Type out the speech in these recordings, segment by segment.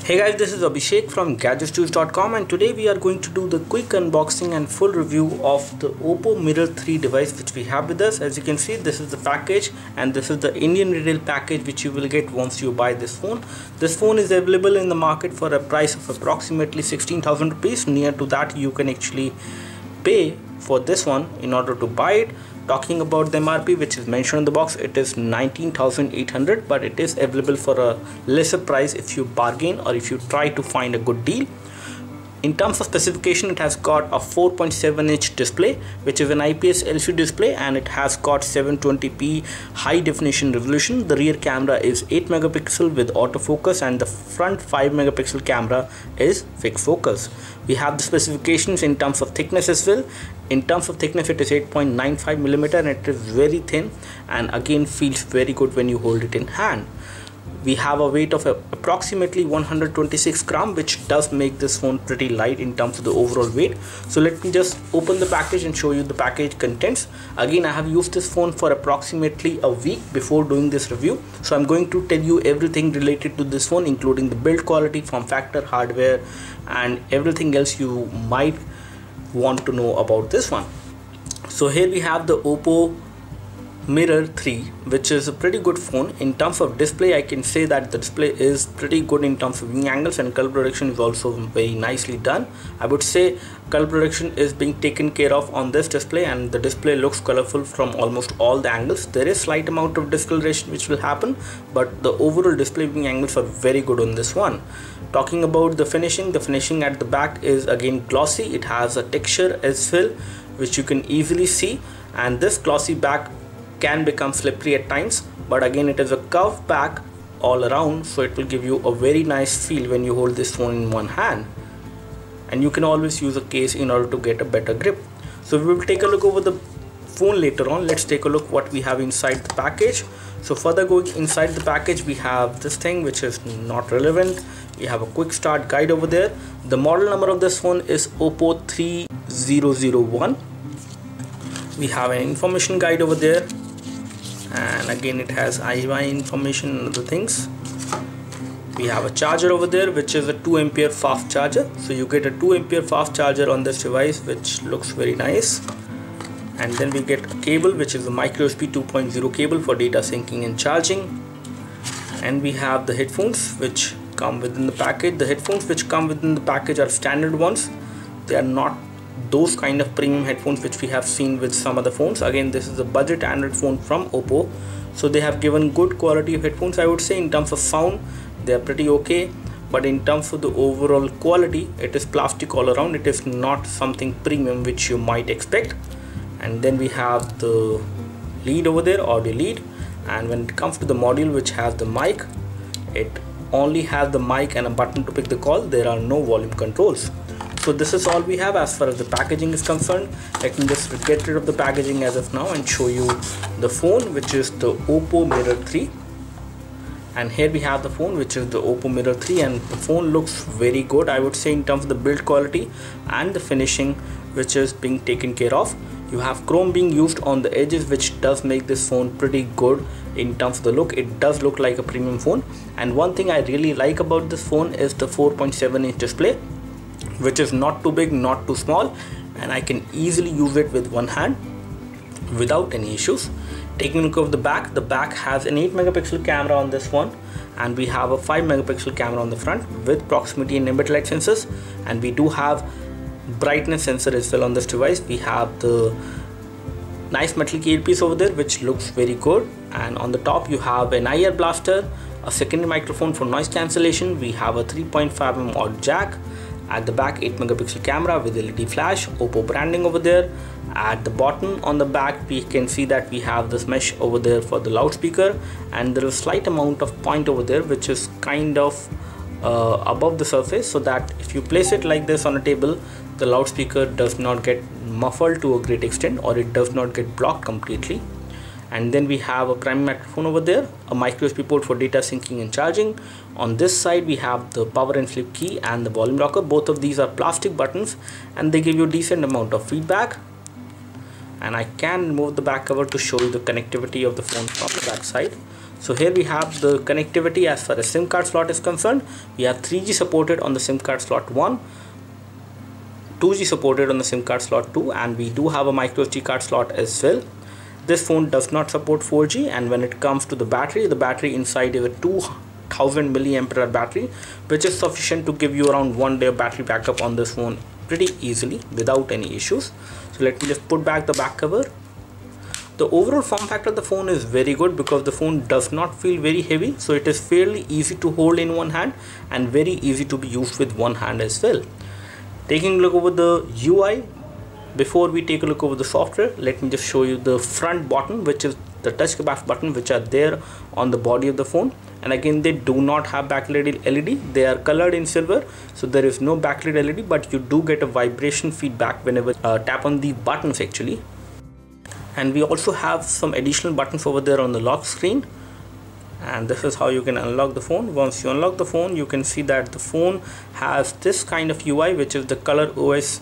Hey guys, this is Abhishek from gadgetnews.com and today we are going to do the quick unboxing and full review of the OPPO Mirror 3 device which we have with us. As you can see, this is the package and this is the Indian retail package which you will get once you buy this phone. This phone is available in the market for a price of approximately 16,000 rupees. Near to that you can actually pay for this one in order to buy it. Talking about the MRP which is mentioned in the box, it is 19,800, but it is available for a lesser price if you bargain or if you try to find a good deal. In terms of specification, it has got a 4.7-inch display which is an IPS LCD display, and it has got 720p high definition resolution. The rear camera is 8 megapixel with autofocus and the front 5 megapixel camera is fixed focus. We have the specifications in terms of thickness as well. In terms of thickness, it is 8.95 millimeter and it is very thin and again feels very good when you hold it in hand. We have a weight of approximately 126 gram, which does make this phone pretty light in terms of the overall weight. So let me just open the package and show you the package contents. Again, I have used this phone for approximately a week before doing this review, so I'm going to tell you everything related to this phone, including the build quality, form factor, hardware and everything else you might want to know about this one. So here we have the OPPO Mirror 3, which is a pretty good phone. In terms of display, I can say that the display is pretty good in terms of viewing angles, and color production is also very nicely done. I would say color production is being taken care of on this display, and the display looks colorful from almost all the angles. There is slight amount of discoloration which will happen, but the overall display viewing angles are very good on this one. Talking about the finishing at the back is again glossy. It has a texture as well which you can easily see, and this glossy back can become slippery at times, but again it is a curved back all around, so it will give you a very nice feel when you hold this phone in one hand, and you can always use a case in order to get a better grip. So we will take a look over the phone later on. Let's take a look what we have inside the package. So further going inside the package, we have this thing which is not relevant. We have a quick start guide over there. The model number of this phone is OPPO 3001. We have an information guide over there, and again it has IY information and other things. We have a charger over there which is a 2 ampere fast charger, so you get a 2 ampere fast charger on this device, which looks very nice. And then we get a cable which is a micro USB 2.0 cable for data syncing and charging. And we have the headphones which come within the package. The headphones which come within the package are standard ones. They are not those kind of premium headphones which we have seen with some other phones. Again, this is a budget Android phone from OPPO, so they have given good quality of headphones. I would say in terms of sound they are pretty okay, but in terms of the overall quality, it is plastic all around. It is not something premium which you might expect. And then we have the lead over there, audio lead, and when it comes to the module which has the mic, it only has the mic and a button to pick the call. There are no volume controls. So this is all we have as far as the packaging is concerned. I can just get rid of the packaging as of now and show you the phone, which is the OPPO Mirror 3. And here we have the phone, which is the OPPO Mirror 3, and the phone looks very good, I would say, in terms of the build quality and the finishing which is being taken care of. You have chrome being used on the edges, which does make this phone pretty good in terms of the look. It does look like a premium phone. And one thing I really like about this phone is the 4.7-inch display, which is not too big, not too small, and I can easily use it with one hand without any issues. Taking a look of the back has an 8 megapixel camera on this one, and we have a 5 megapixel camera on the front with proximity and ambient light sensors, and we do have brightness sensor as well on this device. We have the nice metal earpiece over there which looks very good, and on the top you have an IR blaster, a secondary microphone for noise cancellation. We have a 3.5mm audio jack. At the back, 8 megapixel camera with LED flash, OPPO branding over there. At the bottom on the back, we can see that we have this mesh over there for the loudspeaker, and there is a slight amount of point over there which is kind of above the surface, so that if you place it like this on a table, the loudspeaker does not get muffled to a great extent, or it does not get blocked completely. And then we have a primary microphone over there, a micro USB port for data syncing and charging. On this side we have the power and flip key and the volume rocker. Both of these are plastic buttons and they give you a decent amount of feedback. And I can remove the back cover to show you the connectivity of the phone from the back side. So here we have the connectivity as far as SIM card slot is concerned. We have 3G supported on the SIM card slot 1, 2G supported on the SIM card slot 2, and we do have a micro SD card slot as well. This phone does not support 4G, and when it comes to the battery inside is a 2000 milliampere battery, which is sufficient to give you around 1 day of battery backup on this phone pretty easily without any issues. So let me just put back the back cover. The overall form factor of the phone is very good because the phone does not feel very heavy, so it is fairly easy to hold in one hand and very easy to be used with one hand as well. Taking a look over the UI, before we take a look over the software, let me just show you the front button, which is the touch button, which are there on the body of the phone. And again, they do not have backlit LED. They are colored in silver, so there is no backlit LED, but you do get a vibration feedback whenever tap on the buttons actually. And we also have some additional buttons over there on the lock screen, and this is how you can unlock the phone. Once you unlock the phone, you can see that the phone has this kind of UI, which is the color OS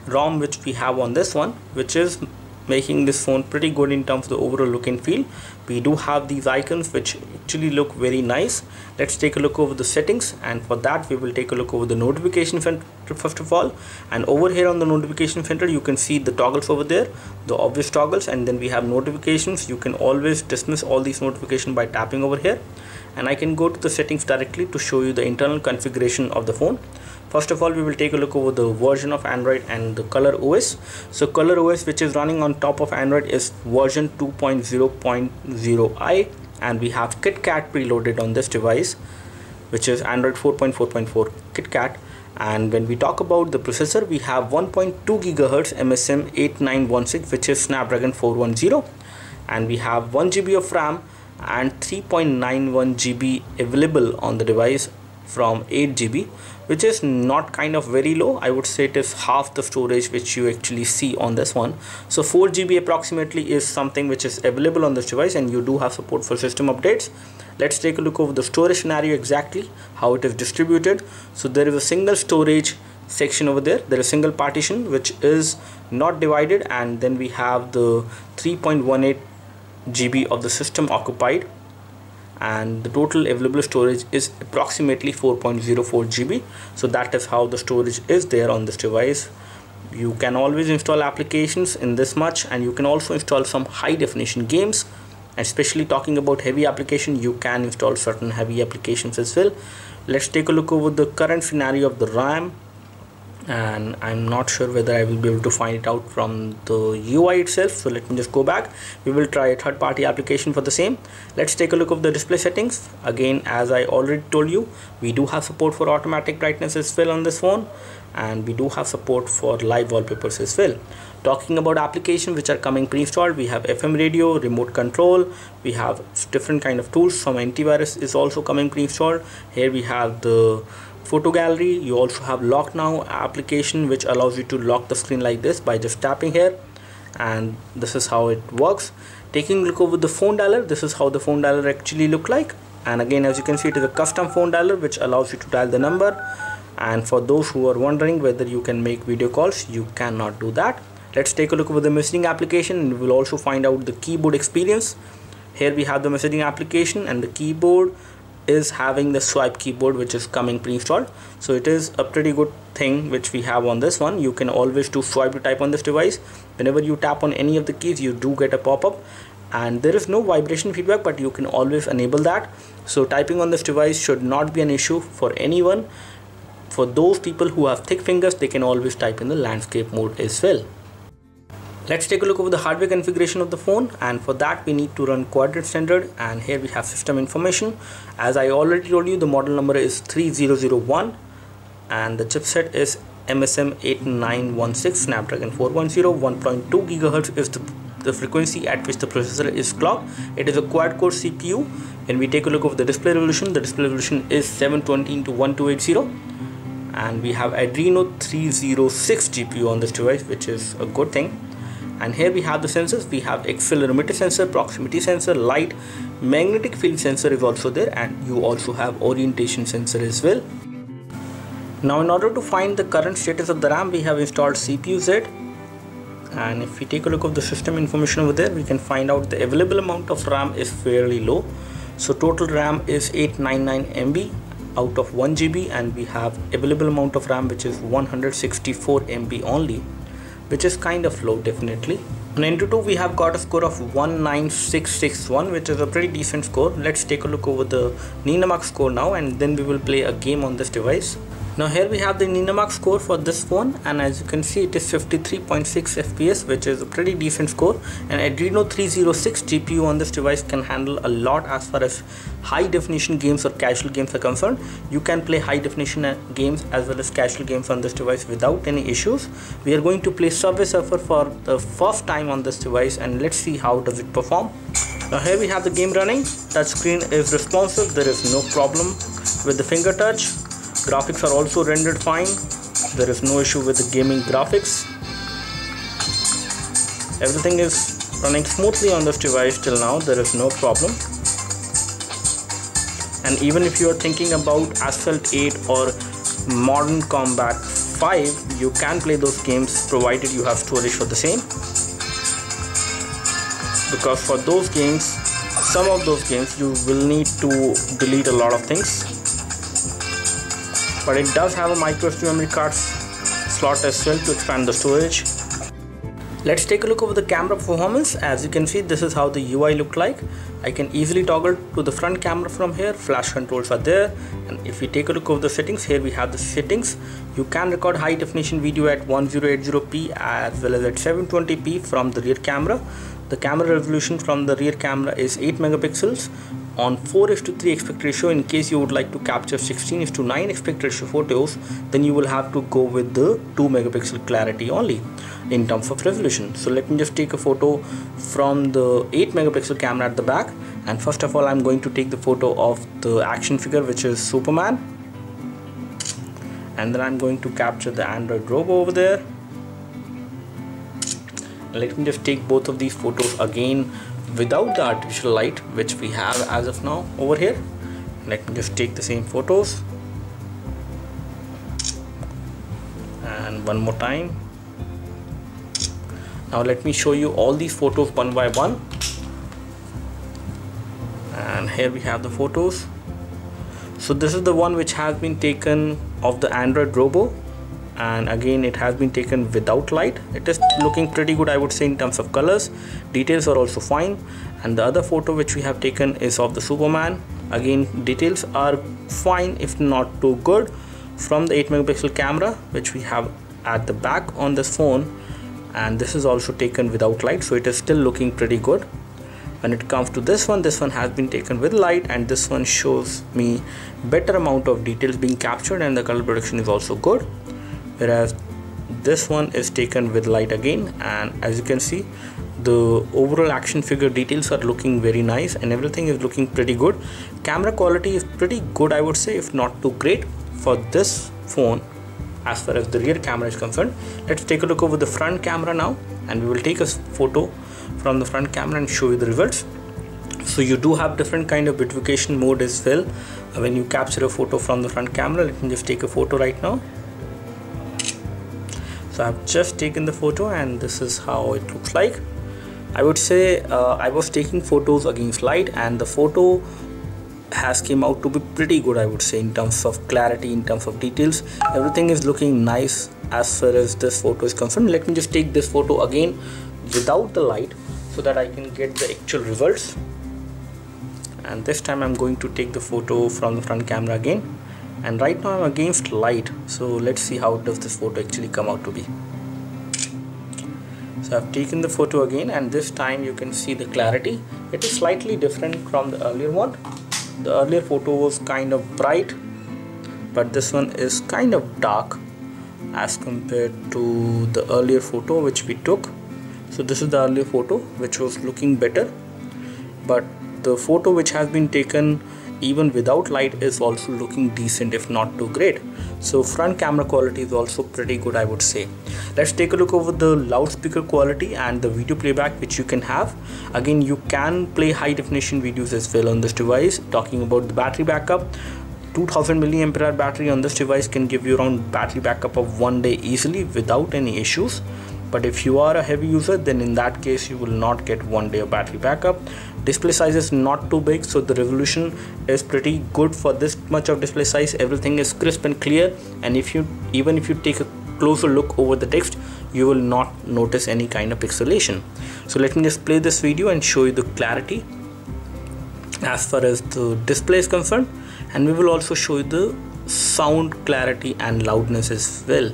ROM which we have on this one, which is making this phone pretty good in terms of the overall look and feel. We do have these icons which actually look very nice. Let's take a look over the settings, and for that we will take a look over the notification center first of all. And over here on the notification center, you can see the toggles over there, the obvious toggles, and then we have notifications. You can always dismiss all these notifications by tapping over here, and I can go to the settings directly to show you the internal configuration of the phone. First of all, we will take a look over the version of Android and the color OS. So color OS, which is running on top of Android, is version 2.0.0i, and we have KitKat preloaded on this device, which is Android 4.4.4 KitKat. And when we talk about the processor, we have 1.2 GHz MSM 8916, which is Snapdragon 410, and we have 1 GB of RAM and 3.91 GB available on the device from 8 GB, which is not kind of very low. I would say it is half the storage which you actually see on this one. So 4 GB approximately is something which is available on this device, and you do have support for system updates. Let's take a look over the storage scenario, exactly how it is distributed. So there is a single storage section over there. There is a single partition which is not divided, and then we have the 3.18 GB of the system occupied, and the total available storage is approximately 4.04 GB. So that is how the storage is there on this device. You can always install applications in this much, and you can also install some high definition games. And especially talking about heavy application, you can install certain heavy applications as well. Let's take a look over the current scenario of the RAM, and I'm not sure whether I will be able to find it out from the UI itself, so let me just go back. We will try a third-party application for the same. Let's take a look of the display settings. Again, as I already told you, we do have support for automatic brightness as well on this phone, and we do have support for live wallpapers as well. Talking about applications which are coming pre-installed, we have FM radio, remote control, we have different kind of tools. Some antivirus is also coming pre-installed. Here we have the photo gallery. You also have lock now application, which allows you to lock the screen like this by just tapping here, and this is how it works. Taking a look over the phone dialer, this is how the phone dialer actually look like. And again, as you can see, it is a custom phone dialer which allows you to dial the number. And for those who are wondering whether you can make video calls, you cannot do that. Let's take a look over the messaging application, and we will also find out the keyboard experience. Here we have the messaging application, and the keyboard is having the swipe keyboard which is coming pre-installed. So it is a pretty good thing which we have on this one. You can always do swipe to type on this device. Whenever you tap on any of the keys, you do get a pop-up, and there is no vibration feedback, but you can always enable that. So typing on this device should not be an issue for anyone. For those people who have thick fingers, they can always type in the landscape mode as well. Let's take a look over the hardware configuration of the phone, and for that we need to run Quadrant Standard. And here we have system information. As I already told you, the model number is 3001, and the chipset is MSM 8916 Snapdragon 410. 1.2 GHz is the frequency at which the processor is clocked. It is a quad-core CPU. When we take a look over the display resolution is 720x1280, and we have Adreno 306 GPU on this device, which is a good thing. And here we have the sensors. We have accelerometer sensor, proximity sensor, light, magnetic field sensor is also there, and you also have orientation sensor as well. Now, in order to find the current status of the RAM, we have installed CPU-Z, and if we take a look of the system information over there, we can find out the available amount of RAM is fairly low. So total RAM is 899 MB out of 1 GB, and we have available amount of RAM which is 164 MB only, which is kind of low definitely. On N2 we have got a score of 19661, which is a pretty decent score. Let's take a look over the Ninamax score now, and then we will play a game on this device. Now here we have the Ninamax score for this phone, and as you can see it is 53.6 FPS, which is a pretty decent score. And Adreno 306 GPU on this device can handle a lot as far as high definition games or casual games are concerned. You can play high definition games as well as casual games on this device without any issues. We are going to play Subway Surfer for the first time on this device, and let's see how does it perform. Now here we have the game running. Touch screen is responsive, there is no problem with the finger touch. Graphics are also rendered fine. There is no issue with the gaming graphics. Everything is running smoothly on this device till now. There is no problem. And even if you are thinking about Asphalt 8 or Modern Combat 5, you can play those games provided you have storage for the same. Because for those games, some of those games you will need to delete a lot of things. But it does have a micro SD memory card slot as well to expand the storage. Let's take a look over the camera performance. As you can see, this is how the UI look like. I can easily toggle to the front camera from here. Flash controls are there. And if we take a look over the settings, here we have the settings. You can record high definition video at 1080p as well as at 720p from the rear camera. The camera resolution from the rear camera is 8 megapixels on 4:3 aspect ratio. In case you would like to capture 16:9 aspect ratio photos, then you will have to go with the 2 megapixel clarity only in terms of resolution. So let me just take a photo from the 8 megapixel camera at the back, and first of all I'm going to take the photo of the action figure, which is Superman, and then I'm going to capture the Android robo over there. Let me just take both of these photos again without the artificial light which we have as of now over here. Let me just take the same photos, and one more time. Now let me show you all these photos one by one. And here we have the photos. So this is the one which has been taken of the Android robo, and again it has been taken without light. It is looking pretty good, I would say, in terms of colors. Details are also fine. And the other photo which we have taken is of the Superman. Again, details are fine, if not too good, from the 8 megapixel camera which we have at the back on this phone. And this is also taken without light, so it is still looking pretty good. When it comes to this one has been taken with light, and this one shows me better amount of details being captured, and the color production is also good. Whereas this one is taken with light again, and as you can see, the overall action figure details are looking very nice and everything is looking pretty good. Camera quality is pretty good, I would say, if not too great for this phone as far as the rear camera is concerned. Let's take a look over the front camera now, and we will take a photo from the front camera and show you the results. So you do have different kind of beautification mode as well when you capture a photo from the front camera. Let me just take a photo right now. So I've just taken the photo, and this is how it looks like. I would say I was taking photos against light, and the photo has came out to be pretty good, I would say, in terms of clarity, in terms of details. Everything is looking nice as far as this photo is concerned. Let me just take this photo again without the light so that I can get the actual results. And this time I'm going to take the photo from the front camera again, and right now I'm against light, so let's see how does this photo actually come out to be. So I've taken the photo again, and this time you can see the clarity. It is slightly different from the earlier one. The earlier photo was kind of bright, but this one is kind of dark as compared to the earlier photo which we took. So this is the earlier photo which was looking better, but the photo which has been taken even without light is also looking decent, if not too great. So front camera quality is also pretty good, I would say. Let's take a look over the loudspeaker quality and the video playback which you can have. Again, you can play high definition videos as well on this device. Talking about the battery backup, 2000 mAh battery on this device can give you around battery backup of 1 day easily without any issues. but if you are a heavy user, then in that case you will not get 1 day of battery backup. Display size is not too big, so the resolution is pretty good for this much of display size. Everything is crisp and clear, and even if you take a closer look over the text, you will not notice any kind of pixelation. So let me just play this video and show you the clarity as far as the display is concerned, and we will also show you the sound clarity and loudness as well.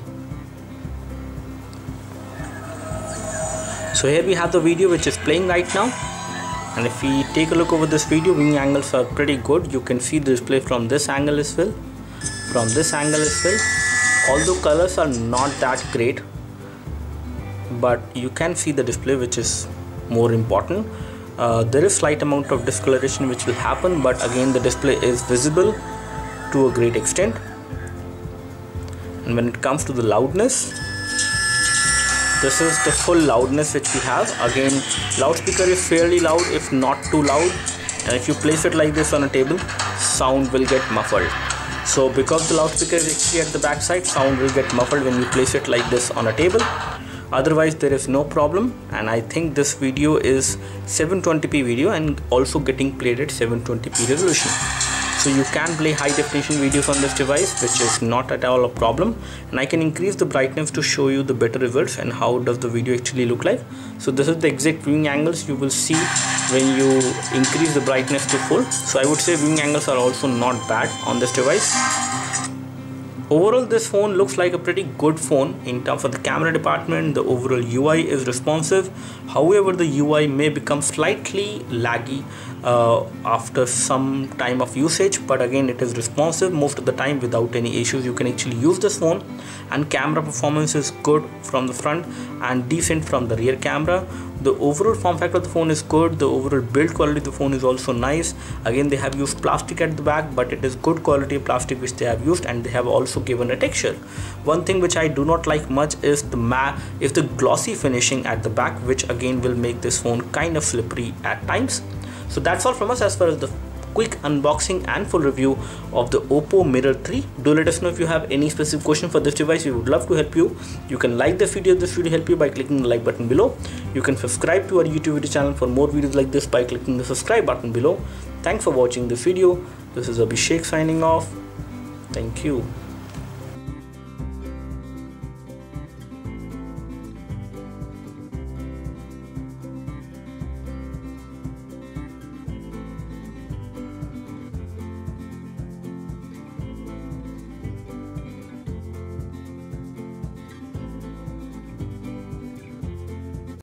So here we have the video which is playing right now, and if we take a look over this video, viewing angles are pretty good. You can see the display from this angle as well, from this angle as well. Although colors are not that great, but you can see the display, which is more important. There is slight amount of discoloration which will happen, but again the display is visible to a great extent. And when it comes to the loudness, this is the full loudness which we have. Again, loudspeaker is fairly loud, if not too loud, and if you place it like this on a table, sound will get muffled. So because the loudspeaker is actually at the back side, sound will get muffled when you place it like this on a table. Otherwise there is no problem, and I think this video is 720p video and also getting played at 720p resolution. So you can play high definition videos on this device, which is not at all a problem, and I can increase the brightness to show you the better results and how does the video actually look like. So this is the exact viewing angles you will see when you increase the brightness to full. So I would say viewing angles are also not bad on this device. Overall, this phone looks like a pretty good phone in terms of the camera department. The overall UI is responsive. However, the UI may become slightly laggy after some time of usage, but again it is responsive most of the time without any issues. You can actually use this phone, and camera performance is good from the front and decent from the rear camera. The overall form factor of the phone is good. The overall build quality of the phone is also nice. Again, they have used plastic at the back, but it is good quality plastic which they have used, and they have also given a texture. One thing which I do not like much is the glossy finishing at the back, which again will make this phone kind of slippery at times. So that's all from us as far as the quick unboxing and full review of the OPPO Mirror 3. Do let us know if you have any specific question for this device. We would love to help you. You can like this video if this video helped you by clicking the like button below. You can subscribe to our YouTube video channel for more videos like this by clicking the subscribe button below. Thanks for watching this video. This is Abhishek signing off. Thank you.